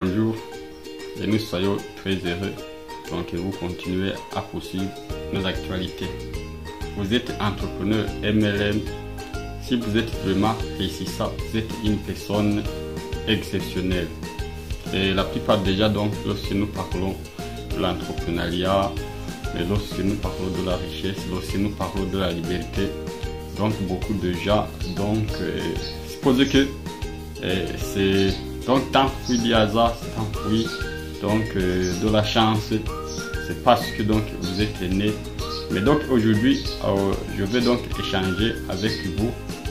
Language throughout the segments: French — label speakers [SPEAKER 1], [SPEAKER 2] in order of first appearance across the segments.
[SPEAKER 1] Bonjour et nous soyons très heureux donc vous continuez à poursuivre nos actualités. Vous êtes entrepreneur MLM, si vous êtes vraiment réussissant, vous êtes une personne exceptionnelle. Et la plupart déjà donc lorsque nous parlons de l'entrepreneuriat, lorsque nous parlons de la richesse, lorsque nous parlons de la liberté, donc beaucoup de gens donc supposent que c'est donc tant fruit du hasard, c'est tant fruit donc de la chance, c'est parce que donc vous êtes né. Mais donc aujourd'hui je vais donc échanger avec vous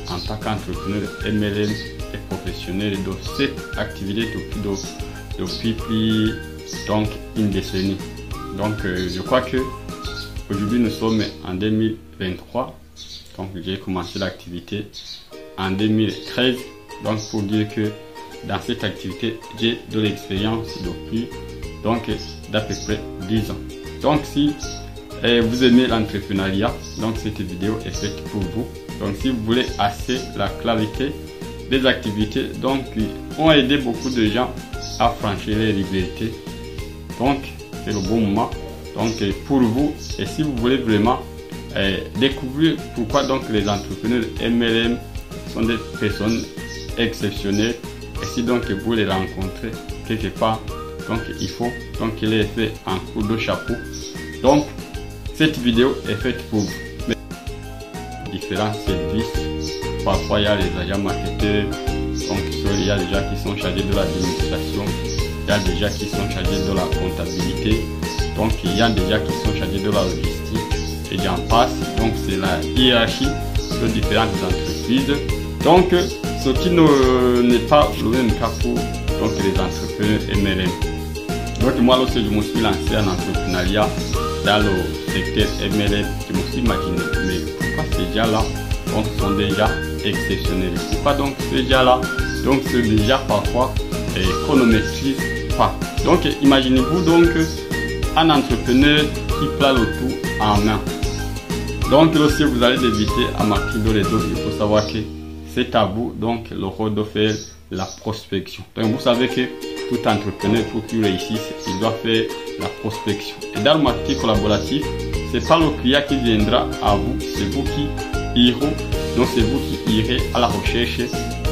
[SPEAKER 1] en tant qu'entrepreneur MLM et professionnel de cette activité depuis plus donc une décennie. Donc je crois que aujourd'hui nous sommes en 2023, donc j'ai commencé l'activité en 2013, donc pour dire que dans cette activité j'ai de l'expérience depuis donc d'à peu près 10 ans. Donc si vous aimez l'entrepreneuriat, donc cette vidéo est faite pour vous. Donc si vous voulez assez la clarité des activités donc qui ont aidé beaucoup de gens à franchir les libertés, donc c'est le bon moment donc pour vous. Et si vous voulez vraiment découvrir pourquoi donc les entrepreneurs MLM sont des personnes exceptionnelles, et si donc vous les rencontrez quelque part, donc il faut donc qu'il ait fait un coup de chapeau. Donc cette vidéo est faite pour vous. Mais différents services, parfois il y a les agents marketeurs, donc il y a des gens qui sont chargés de l'administration, il y a des gens qui sont chargés de la comptabilité, donc il y a des gens qui sont chargés de la logistique et j'en passe. Donc c'est la hiérarchie de différentes entreprises. Donc ce qui n'est pas le même cas pour donc les entrepreneurs MLM. Donc moi lorsque je me suis lancé en entrepreneuriat dans le secteur MLM, je me suis imaginé mais pourquoi ces gens là donc sont déjà exceptionnels, pourquoi donc ces gens là donc c'est déjà parfois qu'on ne maîtrise pas. Donc imaginez-vous donc un entrepreneur qui prend le tout en main. Donc lorsque vous allez débuter à marquer dans les autres, il faut savoir que c'est à vous donc le rôle de faire la prospection. Donc vous savez que tout entrepreneur pour qu'il réussisse, il doit faire la prospection. Et dans le marketing collaboratif, c'est pas le client qui viendra à vous, c'est vous qui irez, donc c'est vous qui irez à la recherche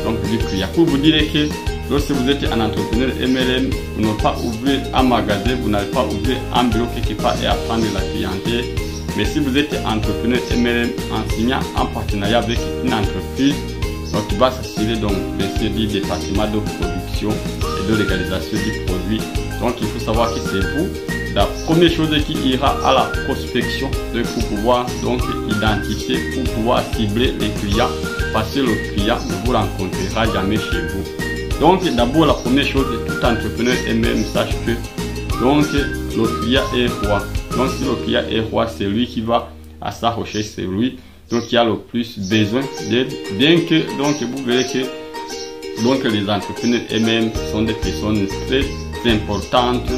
[SPEAKER 1] donc du client. Pour vous dire que lorsque vous êtes un entrepreneur MLM, vous n'avez pas ouvert un magasin, vous n'avez pas ouvert un bureau quelque part et à prendre la clientèle. Mais si vous êtes entrepreneur MLM en signant un partenariat avec une entreprise, donc il va s'assurer donc du département de production et de légalisation du produit. Donc il faut savoir que c'est vous la première chose qui ira à la prospection pour pouvoir donc identifier, pour pouvoir cibler les clients, parce que le client ne vous rencontrera jamais chez vous. Donc d'abord la première chose, tout entrepreneur MLM sache que donc le client est roi. Donc si le client est roi, c'est lui qui va à sa recherche, c'est lui donc il y a le plus besoin d'aide. Bien que donc vous verrez que donc les entrepreneurs eux-mêmes sont des personnes très importantes,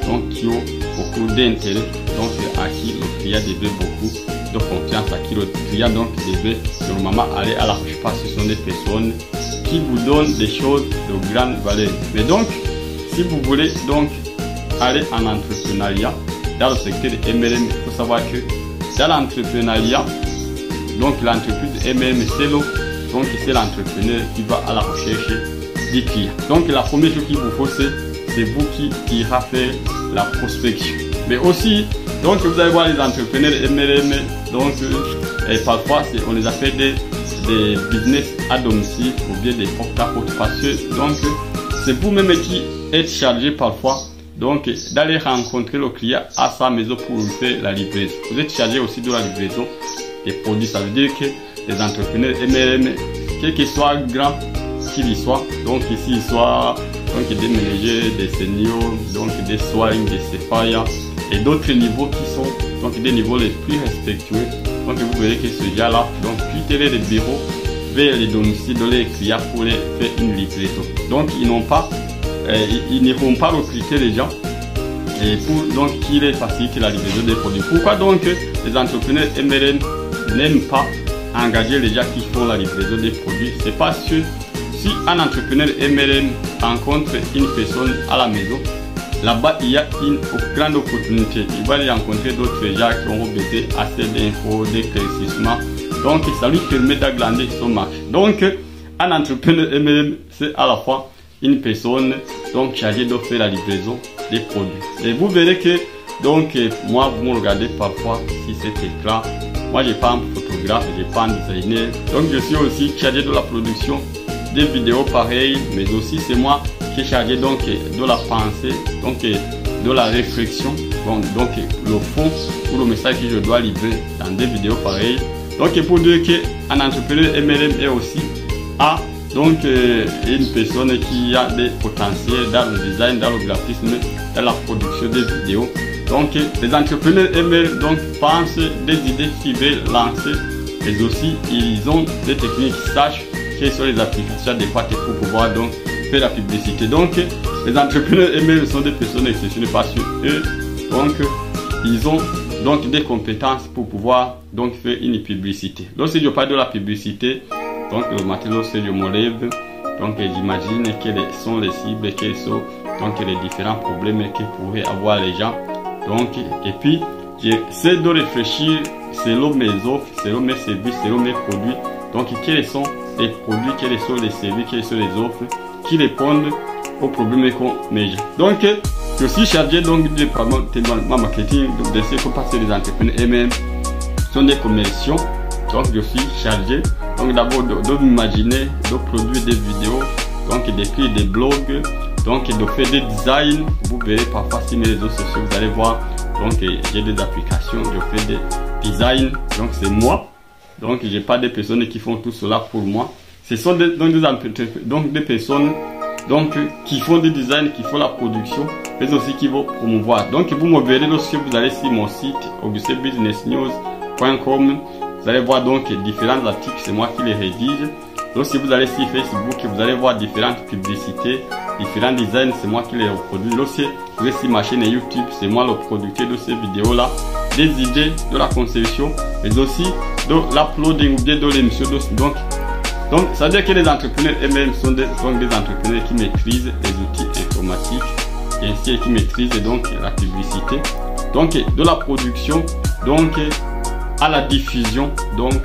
[SPEAKER 1] donc qui ont beaucoup d'intérêt, donc à qui le client devait beaucoup de confiance, à qui le client donc devait normalement aller à la recherche, parce que ce sont des personnes qui vous donnent des choses de grande valeur. Mais donc si vous voulez donc aller en entrepreneuriat dans le secteur de MLM, il faut savoir que dans l'entrepreneuriat, donc l'entreprise MLM c'est l'entrepreneur qui va à la recherche des clients. Donc la première chose qu'il vous faut, c'est vous qui ira faire la prospection. Mais aussi donc vous allez voir les entrepreneurs MLM, donc parfois on les appelle des business à domicile ou bien des porte-à-porte, parce que donc c'est vous-même qui êtes chargé parfois donc d'aller rencontrer le client à sa maison pour lui faire la livraison. Vous êtes chargé aussi de la livraison des produits. Ça veut dire que les entrepreneurs MLM, quel que soit grand qu'il y soit, donc ici il soit donc des managers, des seniors, donc des soignants, des CFA et d'autres niveaux qui sont donc des niveaux les plus respectueux. Donc vous verrez que ce gars-là donc quitterait les bureaux vers les domiciles de les clients pour les faire une livraison. Donc ils n'iront pas recruter les gens et pour donc qu'il est facile que la livraison des produits. Pourquoi donc les entrepreneurs MLM n'aiment pas engager les gens qui font la livraison des produits? C'est parce que si un entrepreneur MLM rencontre une personne à la maison, là-bas il y a une grande opportunité. Il va y rencontrer d'autres gens qui ont besoin assez d'infos, d'éclaircissements. Donc ça lui permet d'agrandir son marché. Donc un entrepreneur MLM, c'est à la fois une personne donc chargée de faire la livraison des produits. Et vous verrez que donc moi vous me regardez parfois si c'est écran. Moi je n'ai pas un photographe, je n'ai pas un designer. Donc je suis aussi chargé de la production des vidéos pareilles, mais aussi c'est moi qui est chargé donc de la pensée, donc de la réflexion, donc le fond ou le message que je dois livrer dans des vidéos pareilles. Donc pour dire qu'un entrepreneur MLM est aussi donc une personne qui a des potentiels dans le design, dans le graphisme, dans la production des vidéos. Donc les entrepreneurs MLM donc pensent des idées qu'ils veulent lancer, mais aussi ils ont des techniques, ils sachent quelles sont les applications adéquates pour pouvoir donc faire la publicité. Donc les entrepreneurs MLM sont des personnes exceptionnelles parce que eux donc ils ont donc des compétences pour pouvoir donc faire une publicité. Lorsque je parle de la publicité, donc le matin lorsque je me lève, donc j'imagine quelles sont les cibles, quels sont donc les différents problèmes que pourraient avoir les gens. Donc et puis j'essaie de réfléchir selon mes offres, selon mes services, selon mes produits. Donc quels sont les produits, quels sont les services, quelles sont les offres qui répondent aux problèmes qu'on met. Donc je suis chargé donc du département marketing, donc de ce que parce que les entrepreneurs eux-mêmes sont des commerciaux. Donc je suis chargé donc d'abord de m'imaginer, de produire des vidéos, donc d'écrire des blogs, donc de faire des designs. Vous verrez parfois sur mes réseaux sociaux, vous allez voir, donc j'ai des applications, je fais des designs, donc c'est moi. Donc j'ai pas des personnes qui font tout cela pour moi. Ce sont des personnes donc qui font des designs, qui font la production, mais aussi qui vont promouvoir. Donc vous me verrez lorsque vous allez sur mon site augustinbusinessnews.com, vous allez voir donc différents articles, c'est moi qui les rédige. Lorsque vous allez sur Facebook, vous allez voir différentes publicités, différents designs, c'est moi qui les reproduis. Lorsque vous êtes sur ma chaîne YouTube, c'est moi le producteur de ces vidéos là, des idées, de la conception, mais aussi de l'uploading ou bien de l'émission. Donc ça veut dire que les entrepreneurs eux-mêmes sont des entrepreneurs qui maîtrisent les outils informatiques et ainsi qui maîtrisent donc la publicité, donc de la production, donc à la diffusion donc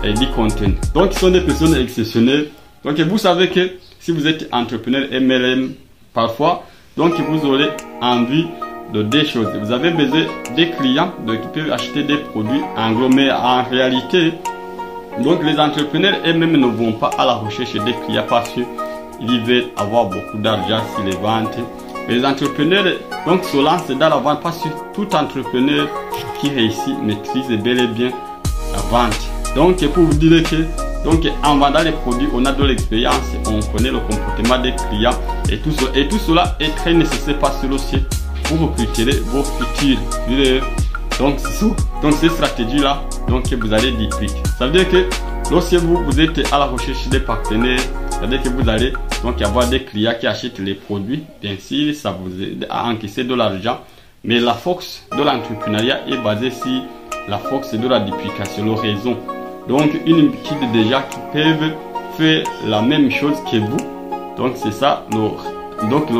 [SPEAKER 1] du contenu. Donc ils sont des personnes exceptionnelles. Donc vous savez que si vous êtes entrepreneur MLM, parfois donc vous aurez envie de deux choses. Vous avez besoin des clients donc qui peuvent acheter des produits en gros, mais en réalité donc les entrepreneurs eux-mêmes ne vont pas à la recherche des clients parce qu'ils veulent avoir beaucoup d'argent sur les ventes. Les entrepreneurs donc se lancent dans la vente parce que tout entrepreneur qui réussit maîtrise bel et bien la vente. Donc pour vous dire que donc en vendant les produits, on a de l'expérience, on connaît le comportement des clients et tout cela est très nécessaire parce que aussi vous recruterez vos futurs. Donc ces stratégies là donc vous allez dupliquer. Ça veut dire que lorsque vous êtes à la recherche des partenaires, ça veut dire que vous allez donc avoir des clients qui achètent les produits. Bien sûr, ça vous aide à encaisser de l'argent, mais la force de l'entrepreneuriat est basée sur la force de la duplication, le réseau. Donc une équipe de gens qui peuvent faire la même chose que vous. Donc c'est ça le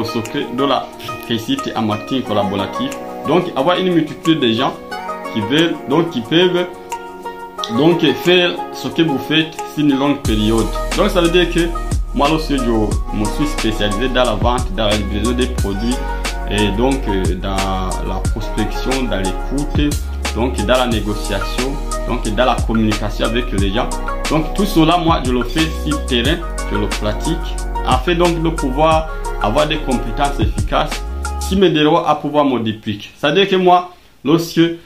[SPEAKER 1] secret de la réussite en marketing collaboratif. Donc avoir une multitude de gens qui veulent qui peuvent faire ce que vous faites sur une longue période. Donc ça veut dire que moi lorsque je me suis spécialisé dans la vente, dans la livraison des produits et donc dans la prospection, dans l'écoute, donc dans la négociation, donc dans la communication avec les gens. Donc tout cela moi je le fais sur terrain, je le pratique afin donc de pouvoir avoir des compétences efficaces qui m'aideront à pouvoir me dupliquer. C'est-à-dire que moi, lorsque je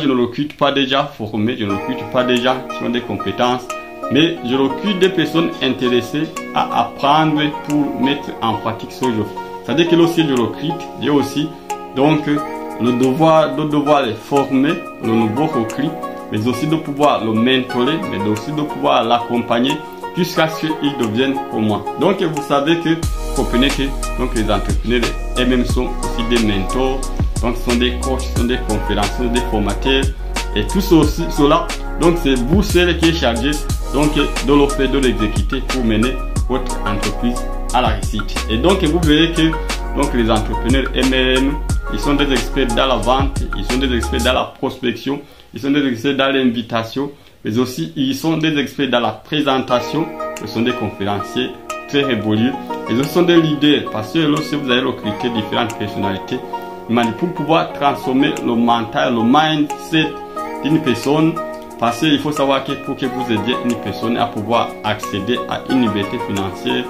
[SPEAKER 1] ne recrute pas des gens formés, je ne recrute pas des gens qui ont des compétences, mais je recrute des personnes intéressées à apprendre pour mettre en pratique ce que je fais. C'est-à-dire que lorsque je recrute, j'ai aussi donc le devoir de devoir les former, le nouveau recrue, mais aussi de pouvoir le mentorer, mais aussi de pouvoir l'accompagner jusqu'à ce qu'ils deviennent comme moi. Donc vous savez que comprenez que donc les entrepreneurs eux-mêmes sont aussi des mentors, donc sont des coachs, sont des conférenciers, des formateurs et tout cela. Donc c'est vous seul qui est chargé donc de le faire, de l'exécuter pour mener votre entreprise à la réussite. Et donc vous verrez que donc les entrepreneurs MLM, ils sont des experts dans la vente, ils sont des experts dans la prospection, ils sont des experts dans l'invitation, mais aussi ils sont des experts dans la présentation. Ce sont des conférenciers très révolus. Et ce sont des leaders parce que lorsque vous allez recruter différentes personnalités, pour pouvoir transformer le mental, le mindset d'une personne, parce qu'il faut savoir que pour que vous aidiez une personne à pouvoir accéder à une liberté financière,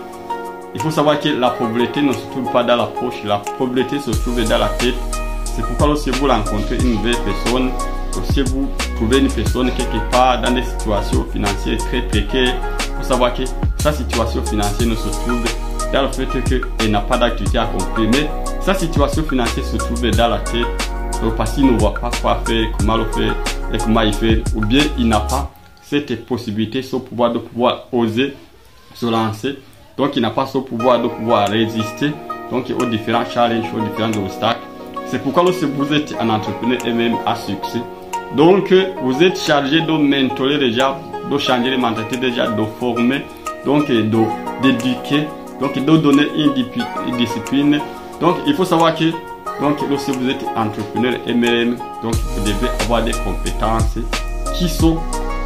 [SPEAKER 1] il faut savoir que la pauvreté ne se trouve pas dans la poche, la pauvreté se trouve dans la tête. C'est pourquoi lorsque vous rencontrez une nouvelle personne, lorsque vous trouvez une personne quelque part dans des situations financières très précaires, il faut savoir que sa situation financière ne se trouve dans le fait qu'elle n'a pas d'activité accomplie, mais sa situation financière se trouve dans la tête, parce qu'il ne voit pas quoi faire, comment le faire et comment il fait, ou bien il n'a pas cette possibilité, ce pouvoir de pouvoir oser se lancer. Donc il n'a pas ce pouvoir de pouvoir résister donc aux différents challenges, aux différents obstacles. C'est pourquoi lorsque vous êtes un entrepreneur et même à succès, donc vous êtes chargé de mentorer les gens, de changer les mentalités déjà, de former, donc d'éduquer, donc de donner une discipline. Donc il faut savoir que donc lorsque vous êtes entrepreneur MLM, donc vous devez avoir des compétences qui sont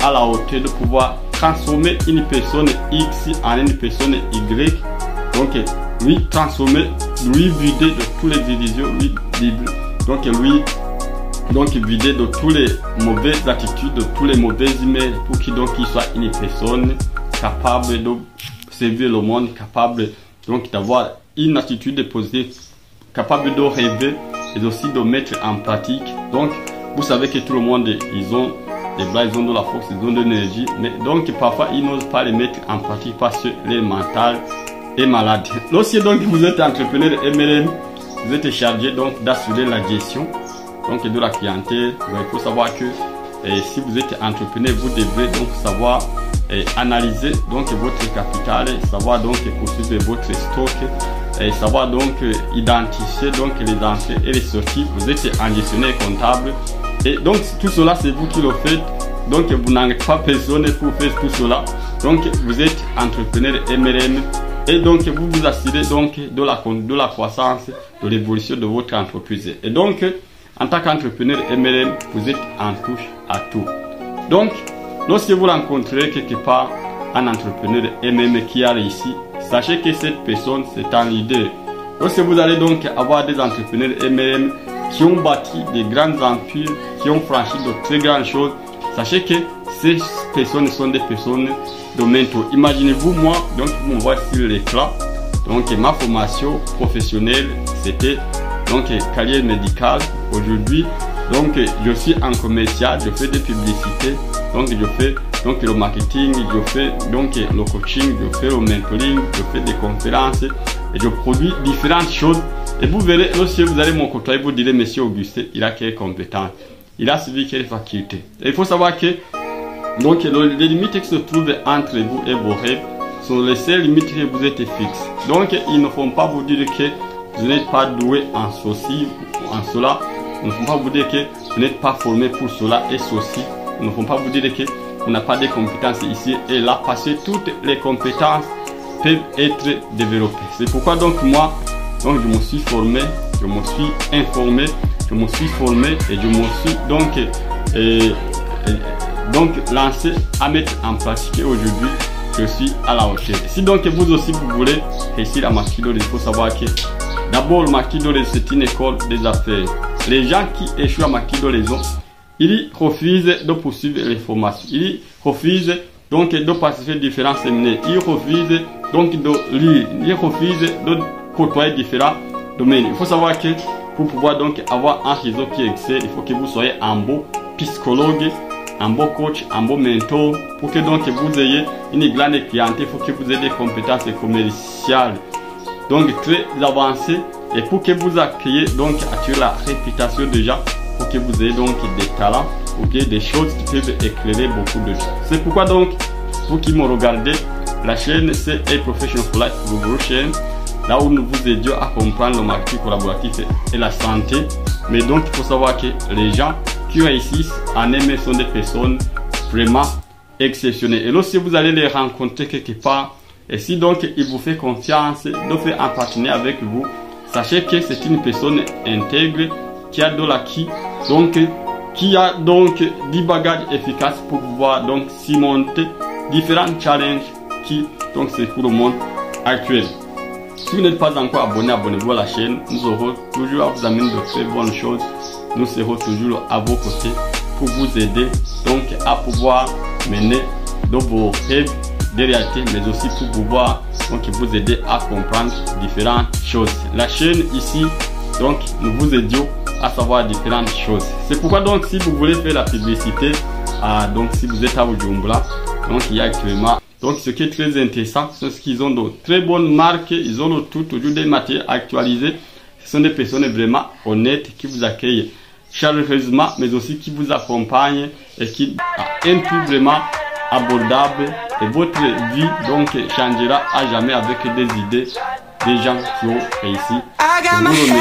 [SPEAKER 1] à la hauteur de pouvoir transformer une personne X en une personne Y. Donc lui transformer, lui vider de tous les illusions, lui vider de toutes les mauvaises attitudes, de tous les mauvais emails, pour qu'il soit une personne capable de servir le monde, capable donc d'avoir une attitude positive, capable de rêver et aussi de mettre en pratique. Donc vous savez que tout le monde, ils ont des bras, ils ont de la force, ils ont de l'énergie, mais donc parfois ils n'osent pas les mettre en pratique parce que leur mental est malade. Lorsque donc vous êtes entrepreneur MLM, vous êtes chargé donc d'assurer la gestion donc de la clientèle. Donc, il faut savoir que si vous êtes entrepreneur, vous devrez donc savoir analyser donc votre capital, savoir donc poursuivre votre stock, et savoir donc identifier donc les entrées et les sorties. Vous êtes un gestionnaire comptable. Et donc tout cela c'est vous qui le faites, donc vous n'avez pas personne pour faire tout cela. Donc vous êtes entrepreneur MLM et donc vous vous assurez donc de la croissance, de l'évolution de votre entreprise. Et donc en tant qu'entrepreneur MLM, vous êtes en touche à tout. Donc lorsque vous rencontrez quelque part un entrepreneur MLM qui a réussi, sachez que cette personne c'est un leader. Lorsque vous allez donc avoir des entrepreneurs MLM qui ont bâti des grands empires, qui ont franchi de très grandes choses, sachez que ces personnes sont des personnes de mentor. Imaginez-vous, moi, donc vous me voyez sur l'écran, donc ma formation professionnelle, c'était donc carrière médicale. Aujourd'hui, donc je suis en commercial, je fais des publicités, donc je fais donc le marketing, je fais donc le coaching, je fais le mentoring, je fais des conférences et je produis différentes choses. Et vous verrez, lorsque vous allez mon côtoyer, vous direz, monsieur Augustin, il a quelles compétences, il a suivi quelles facultés. Et il faut savoir que donc les limites qui se trouvent entre vous et vos rêves sont les seules limites que vous êtes fixes. Donc ils ne font pas vous dire que vous n'êtes pas doué en ceci ou en cela. Ils ne font pas vous dire que vous n'êtes pas formé pour cela et ceci. Ils ne font pas vous dire que vous n'avez pas de compétences ici et là, parce que toutes les compétences peuvent être développées. C'est pourquoi donc moi, donc je me suis formé, je me suis informé, je me suis formé et je me suis donc lancé à mettre en pratique. Et aujourd'hui, je suis à la hauteur. Si donc vous aussi vous voulez réussir à Marquis-Doré, il faut savoir que d'abord Marquis-Doré c'est une école des affaires. Les gens qui échouent à Marquis-Doré, ils refusent de poursuivre les formations. Ils refusent donc de participer à différents séminaires. Ils refusent donc de lire. Ils refusent de côtoyer différents domaines. Il faut savoir que pour pouvoir donc avoir un réseau qui excelle, il faut que vous soyez un beau psychologue, un beau coach, un beau mentor. Pour que donc vous ayez une grande clientèle, il faut que vous ayez des compétences commerciales donc très avancées. Et pour que vous accueillez donc attirer la réputation déjà, pour que vous ayez donc des talents ou bien des choses qui peuvent éclairer beaucoup de gens. C'est pourquoi donc vous qui me regardez, la chaîne c'est A Professional for Life Revolution, là où nous vous aidions à comprendre le marketing collaboratif et la santé. Mais donc il faut savoir que les gens qui réussissent en aimer sont des personnes vraiment exceptionnelles. Et lorsque vous allez les rencontrer quelque part, Et si donc il vous fait confiance, de faire un partenaire avec vous, sachez que c'est une personne intègre qui a de l'acquis, donc qui a donc du bagage efficace pour pouvoir donc surmonter différents challenges qui donc secouent le monde actuel. Si vous n'êtes pas encore abonné, abonnez-vous à la chaîne. Nous aurons toujours à vous amener de très bonnes choses. Nous serons toujours à vos côtés pour vous aider donc à pouvoir mener de vos rêves des réalités, mais aussi pour pouvoir donc vous aider à comprendre différentes choses. La chaîne ici, donc nous vous aidions à savoir différentes choses. C'est pourquoi donc si vous voulez faire la publicité, donc si vous êtes à Bujumbura, donc il y a actuellement, donc ce qui est très intéressant, c'est ce qu'ils ont de très bonnes marques, ils ont toujours des matières actualisées. Ce sont des personnes vraiment honnêtes qui vous accueillent chaleureusement, mais aussi qui vous accompagnent et qui a un prix vraiment abordable, et votre vie donc changera à jamais avec des idées des gens qui ont réussi. Je vous remercie.